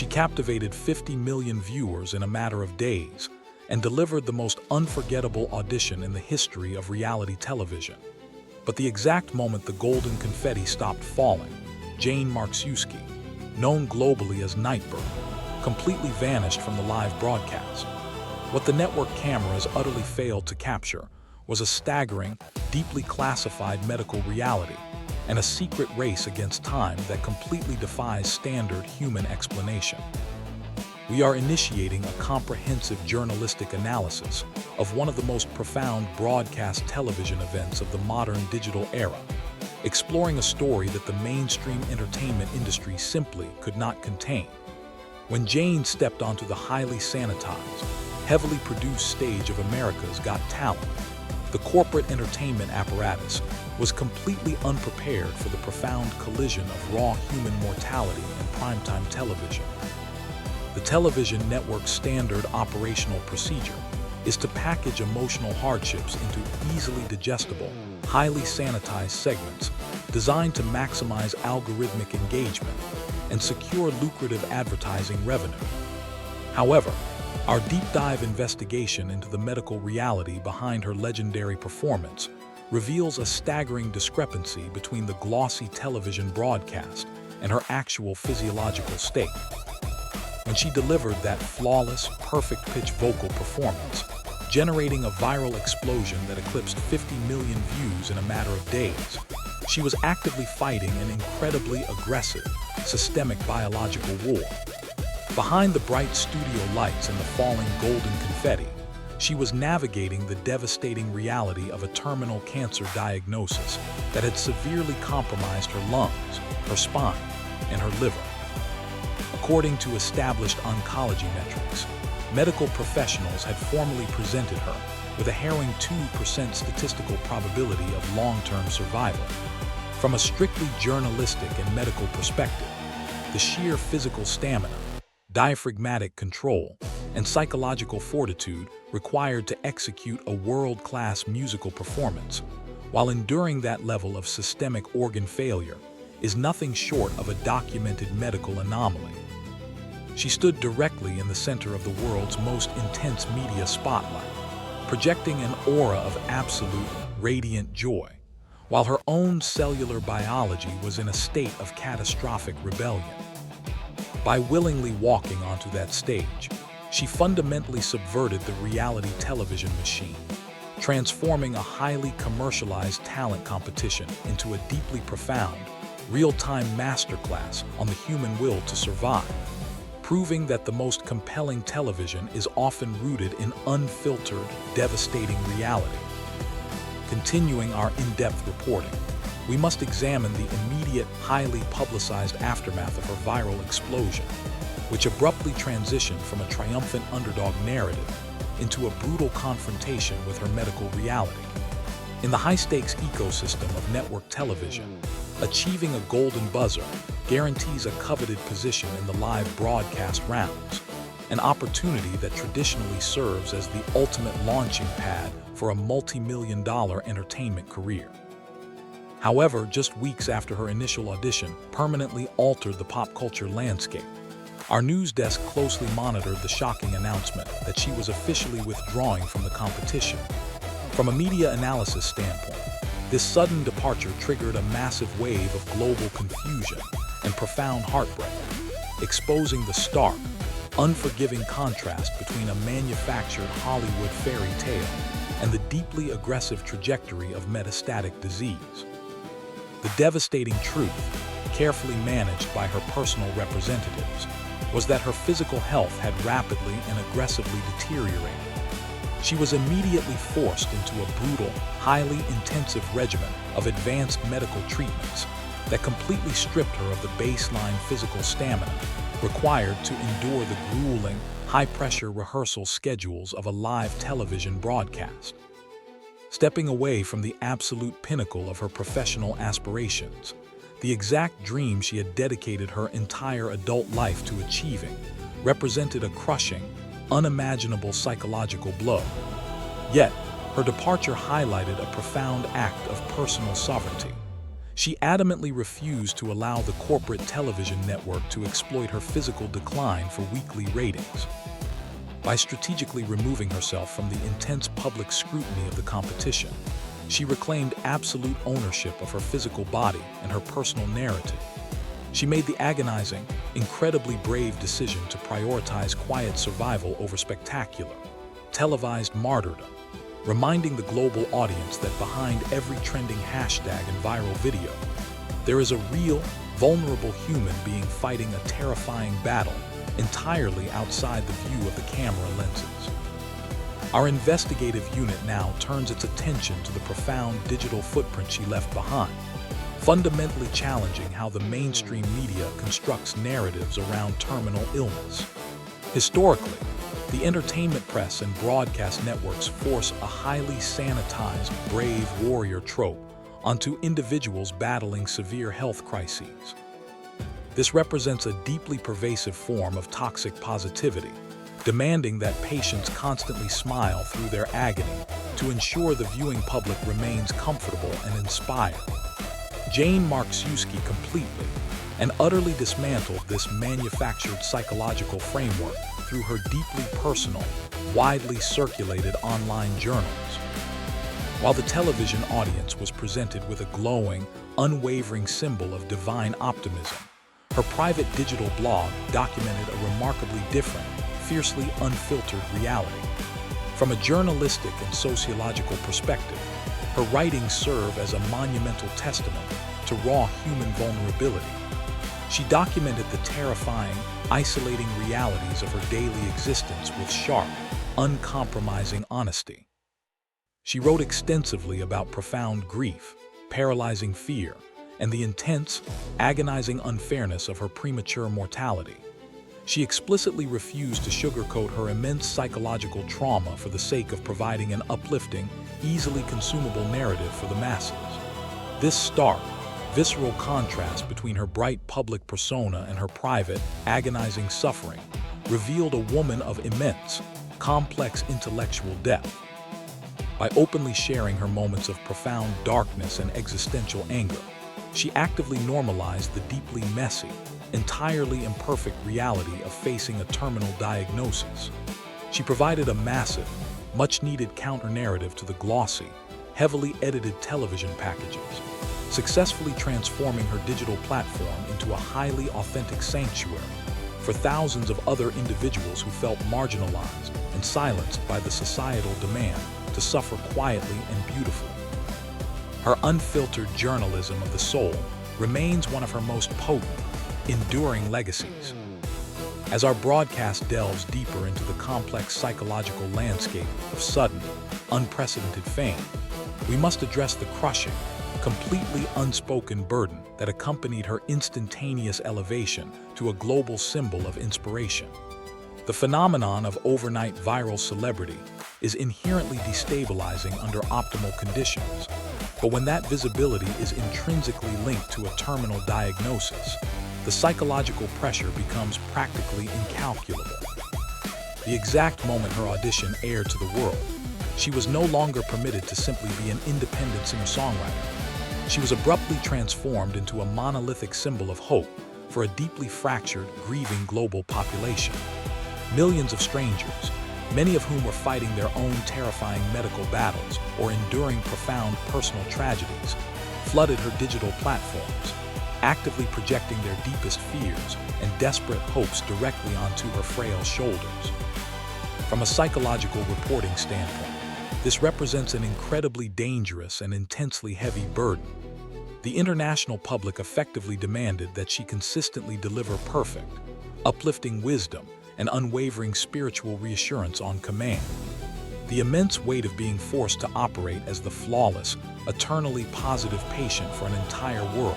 She captivated 50 million viewers in a matter of days and delivered the most unforgettable audition in the history of reality television. But the exact moment the golden confetti stopped falling, Jane Marczewski, known globally as Nightbirde, completely vanished from the live broadcast. What the network cameras utterly failed to capture was a staggering, deeply classified medical reality and a secret race against time that completely defies standard human explanation. We are initiating a comprehensive journalistic analysis of one of the most profound broadcast television events of the modern digital era, exploring a story that the mainstream entertainment industry simply could not contain. When Jane stepped onto the highly sanitized, heavily produced stage of America's Got Talent, the corporate entertainment apparatus was completely unprepared for the profound collision of raw human mortality and primetime television. The television network's standard operational procedure is to package emotional hardships into easily digestible, highly sanitized segments designed to maximize algorithmic engagement and secure lucrative advertising revenue. However, our deep dive investigation into the medical reality behind her legendary performance reveals a staggering discrepancy between the glossy television broadcast and her actual physiological state. When she delivered that flawless, perfect-pitch vocal performance, generating a viral explosion that eclipsed 50 million views in a matter of days, she was actively fighting an incredibly aggressive, systemic biological war. Behind the bright studio lights and the falling golden confetti, she was navigating the devastating reality of a terminal cancer diagnosis that had severely compromised her lungs, her spine, and her liver. According to established oncology metrics, medical professionals had formally presented her with a harrowing 2% statistical probability of long-term survival. From a strictly journalistic and medical perspective, the sheer physical stamina, diaphragmatic control, and psychological fortitude required to execute a world-class musical performance, while enduring that level of systemic organ failure, is nothing short of a documented medical anomaly. She stood directly in the center of the world's most intense media spotlight, projecting an aura of absolute, radiant joy, while her own cellular biology was in a state of catastrophic rebellion. By willingly walking onto that stage, she fundamentally subverted the reality television machine, transforming a highly commercialized talent competition into a deeply profound, real-time masterclass on the human will to survive, proving that the most compelling television is often rooted in unfiltered, devastating reality. Continuing our in-depth reporting, we must examine the immediate, highly publicized aftermath of her viral explosion, which abruptly transitioned from a triumphant underdog narrative into a brutal confrontation with her medical reality. In the high-stakes ecosystem of network television, achieving a golden buzzer guarantees a coveted position in the live broadcast rounds, an opportunity that traditionally serves as the ultimate launching pad for a multi-million-dollar entertainment career. However, just weeks after her initial audition permanently altered the pop culture landscape, our news desk closely monitored the shocking announcement that she was officially withdrawing from the competition. From a media analysis standpoint, this sudden departure triggered a massive wave of global confusion and profound heartbreak, exposing the stark, unforgiving contrast between a manufactured Hollywood fairy tale and the deeply aggressive trajectory of metastatic disease. The devastating truth, carefully managed by her personal representatives, was that her physical health had rapidly and aggressively deteriorated. She was immediately forced into a brutal, highly intensive regimen of advanced medical treatments that completely stripped her of the baseline physical stamina required to endure the grueling, high-pressure rehearsal schedules of a live television broadcast. Stepping away from the absolute pinnacle of her professional aspirations, the exact dream she had dedicated her entire adult life to achieving, represented a crushing, unimaginable psychological blow. Yet, her departure highlighted a profound act of personal sovereignty. She adamantly refused to allow the corporate television network to exploit her physical decline for weekly ratings. By strategically removing herself from the intense public scrutiny of the competition, she reclaimed absolute ownership of her physical body and her personal narrative. She made the agonizing, incredibly brave decision to prioritize quiet survival over spectacular, televised martyrdom, reminding the global audience that behind every trending hashtag and viral video, there is a real, vulnerable human being fighting a terrifying battle entirely outside the view of the camera lenses. Our investigative unit now turns its attention to the profound digital footprint she left behind, fundamentally challenging how the mainstream media constructs narratives around terminal illness. Historically, the entertainment press and broadcast networks force a highly sanitized, brave warrior trope onto individuals battling severe health crises. This represents a deeply pervasive form of toxic positivity, demanding that patients constantly smile through their agony to ensure the viewing public remains comfortable and inspired. Jane Marczewski completely and utterly dismantled this manufactured psychological framework through her deeply personal, widely circulated online journals. While the television audience was presented with a glowing, unwavering symbol of divine optimism, her private digital blog documented a remarkably different, fiercely unfiltered reality. From a journalistic and sociological perspective, her writings serve as a monumental testament to raw human vulnerability. She documented the terrifying, isolating realities of her daily existence with sharp, uncompromising honesty. She wrote extensively about profound grief, paralyzing fear, and the intense, agonizing unfairness of her premature mortality. She explicitly refused to sugarcoat her immense psychological trauma for the sake of providing an uplifting, easily consumable narrative for the masses. This stark, visceral contrast between her bright public persona and her private, agonizing suffering revealed a woman of immense, complex intellectual depth. By openly sharing her moments of profound darkness and existential anger, she actively normalized the deeply messy, entirely imperfect reality of facing a terminal diagnosis. She provided a massive, much-needed counter-narrative to the glossy, heavily edited television packages, successfully transforming her digital platform into a highly authentic sanctuary for thousands of other individuals who felt marginalized and silenced by the societal demand to suffer quietly and beautifully. Her unfiltered journalism of the soul remains one of her most potent, enduring legacies. As our broadcast delves deeper into the complex psychological landscape of sudden, unprecedented fame, we must address the crushing, completely unspoken burden that accompanied her instantaneous elevation to a global symbol of inspiration. The phenomenon of overnight viral celebrity is inherently destabilizing under optimal conditions, but when that visibility is intrinsically linked to a terminal diagnosis, the psychological pressure becomes practically incalculable. The exact moment her audition aired to the world, she was no longer permitted to simply be an independent singer-songwriter. She was abruptly transformed into a monolithic symbol of hope for a deeply fractured, grieving global population. Millions of strangers, many of whom were fighting their own terrifying medical battles or enduring profound personal tragedies, flooded her digital platforms, actively projecting their deepest fears and desperate hopes directly onto her frail shoulders. From a psychological reporting standpoint, this represents an incredibly dangerous and intensely heavy burden. The international public effectively demanded that she consistently deliver perfect, uplifting wisdom and unwavering spiritual reassurance on command. The immense weight of being forced to operate as the flawless, eternally positive patient for an entire world,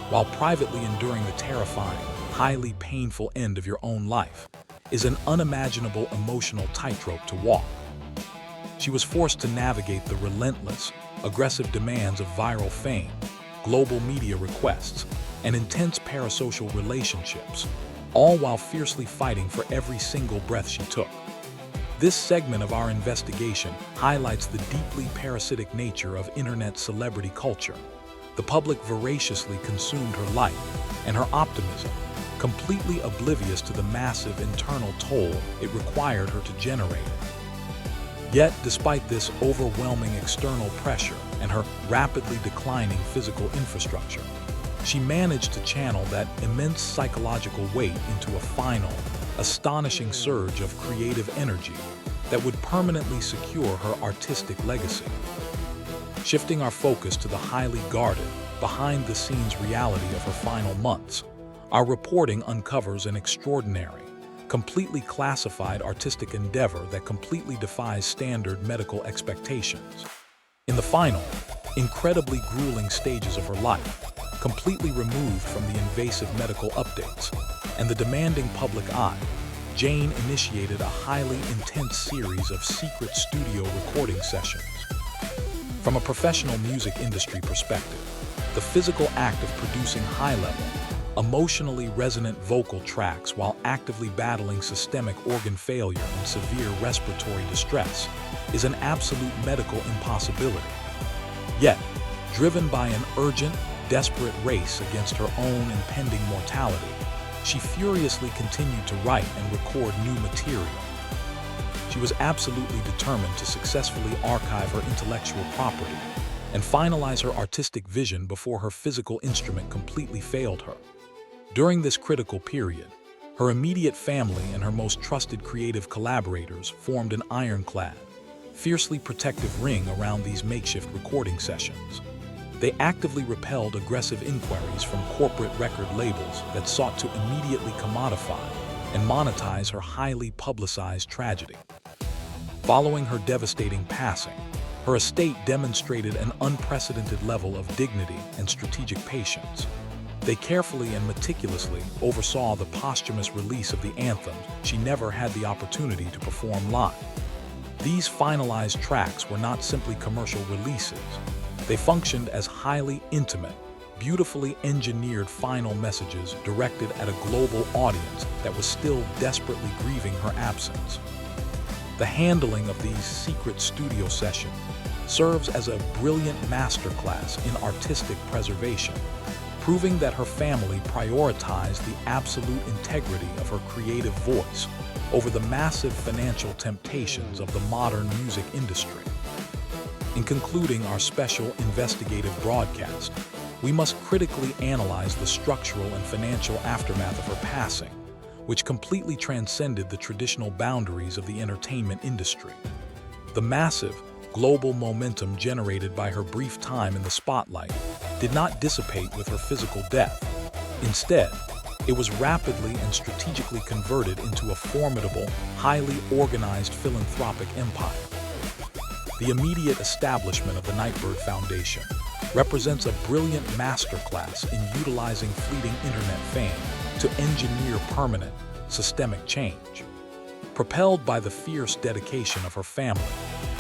while privately enduring the terrifying, highly painful end of your own life, is an unimaginable emotional tightrope to walk. She was forced to navigate the relentless, aggressive demands of viral fame, global media requests, and intense parasocial relationships, all while fiercely fighting for every single breath she took. This segment of our investigation highlights the deeply parasitic nature of internet celebrity culture, The public voraciously consumed her light and her optimism, completely oblivious to the massive internal toll it required her to generate. Yet, despite this overwhelming external pressure and her rapidly declining physical infrastructure, she managed to channel that immense psychological weight into a final, astonishing surge of creative energy that would permanently secure her artistic legacy. Shifting our focus to the highly guarded, behind-the-scenes reality of her final months, our reporting uncovers an extraordinary, completely classified artistic endeavor that completely defies standard medical expectations. In the final, incredibly grueling stages of her life, completely removed from the invasive medical updates and the demanding public eye, Jane initiated a highly intense series of secret studio recording sessions. From a professional music industry perspective, the physical act of producing high-level, emotionally resonant vocal tracks while actively battling systemic organ failure and severe respiratory distress is an absolute medical impossibility. Yet, driven by an urgent, desperate race against her own impending mortality, she furiously continued to write and record new material. She was absolutely determined to successfully archive her intellectual property and finalize her artistic vision before her physical instrument completely failed her. During this critical period, her immediate family and her most trusted creative collaborators formed an ironclad, fiercely protective ring around these makeshift recording sessions. They actively repelled aggressive inquiries from corporate record labels that sought to immediately commodify and monetize her highly publicized tragedy. Following her devastating passing, her estate demonstrated an unprecedented level of dignity and strategic patience. They carefully and meticulously oversaw the posthumous release of the anthems she never had the opportunity to perform live. These finalized tracks were not simply commercial releases. They functioned as highly intimate, beautifully engineered final messages directed at a global audience that was still desperately grieving her absence. The handling of these secret studio sessions serves as a brilliant masterclass in artistic preservation, proving that her family prioritized the absolute integrity of her creative voice over the massive financial temptations of the modern music industry. In concluding our special investigative broadcast, we must critically analyze the structural and financial aftermath of her passing, which completely transcended the traditional boundaries of the entertainment industry. The massive, global momentum generated by her brief time in the spotlight did not dissipate with her physical death. Instead, it was rapidly and strategically converted into a formidable, highly organized philanthropic empire. The immediate establishment of the Nightbirde Foundation represents a brilliant masterclass in utilizing fleeting internet fame to engineer permanent, systemic change. Propelled by the fierce dedication of her family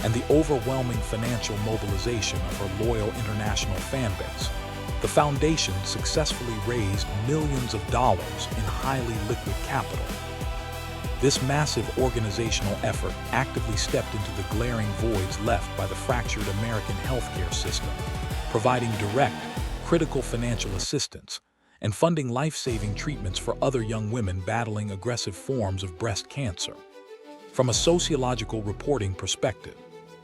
and the overwhelming financial mobilization of her loyal international fan base, the foundation successfully raised millions of dollars in highly liquid capital. This massive organizational effort actively stepped into the glaring voids left by the fractured American healthcare system, providing direct, critical financial assistance and funding life-saving treatments for other young women battling aggressive forms of breast cancer. From a sociological reporting perspective,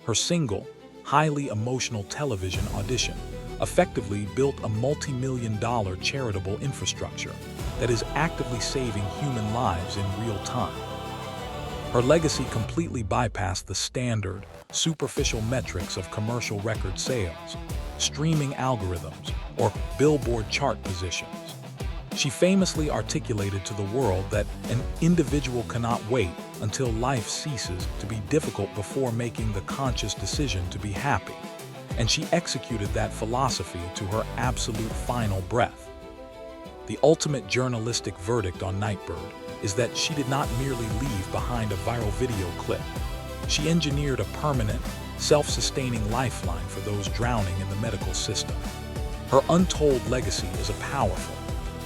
her single, highly emotional television audition effectively built a multi-million-dollar charitable infrastructure that is actively saving human lives in real time. Her legacy completely bypassed the standard, superficial metrics of commercial record sales, streaming algorithms, or Billboard chart positions. She famously articulated to the world that an individual cannot wait until life ceases to be difficult before making the conscious decision to be happy, and she executed that philosophy to her absolute final breath. The ultimate journalistic verdict on Nightbirde is that she did not merely leave behind a viral video clip. She engineered a permanent, self-sustaining lifeline for those drowning in the medical system. Her untold legacy is a powerful,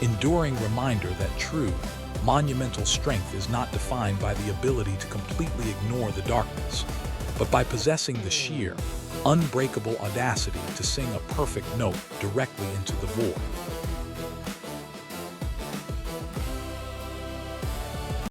enduring reminder that true, monumental strength is not defined by the ability to completely ignore the darkness, but by possessing the sheer, unbreakable audacity to sing a perfect note directly into the void.